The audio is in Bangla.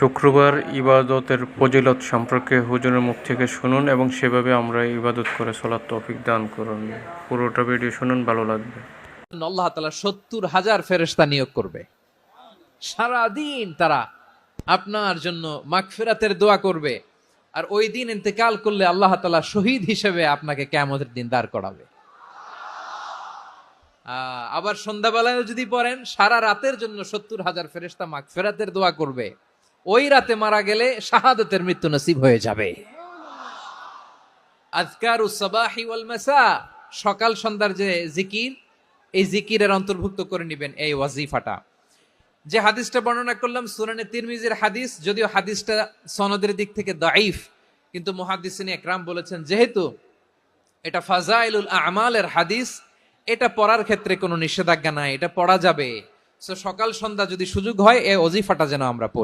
শুক্রবার ইবাদতের ফজিলত সম্পর্কে হুজুরের মুখ থেকে শুনুন এবং সেভাবে আমরা ইবাদত করে চলার তৌফিক দান করুন। পুরোটা ভিডিও শুনুন, ভালো লাগবে। আল্লাহ তাআলা ৭০,০০০ ফেরেশতা নিয়োগ করবে, সারাদিন তারা আপনার জন্য মাগফিরাতের দোয়া করবে। আর ওই দিন ইন্তেকাল করলে আল্লাহ তাআলা শহীদ হিসেবে আপনাকে কিয়ামতের দিন দাঁড় করাবে। আবার সন্ধ্যাবেলায় যদি পড়েন, সারা রাতের জন্য ৭০,০০০ ফেরেশতা মাগফিরাতের দোয়া করবে। ওই রাতে মারা গেলে শাহাদাতের মৃত্যু নসিব হয়ে যাবে। আযকারুস সাবাহি ওয়াল মাসা, সকাল সন্ধ্যার যে জিকির, এই জিকিরের অন্তর্ভুক্ত করে নেবেন এই ওয়াজিফাটা। যে হাদিসটা বর্ণনা করলাম সুনানে তিরমিজির হাদিস, যদিও হাদিসটা সনদের দিক থেকে দাঈফ, কিন্তু মুহাদ্দিসিন একরাম বলেছেন যেহেতু এটা ফাজাইলুল আমালের হাদিস, এটা পড়ার ক্ষেত্রে কোনো নিষেধাজ্ঞা নাই, এটা পড়া যাবে। সো সকাল সন্ধ্যা যদি সুযোগ হয় এই ওয়াজিফাটা যেন আমরা পড়ি।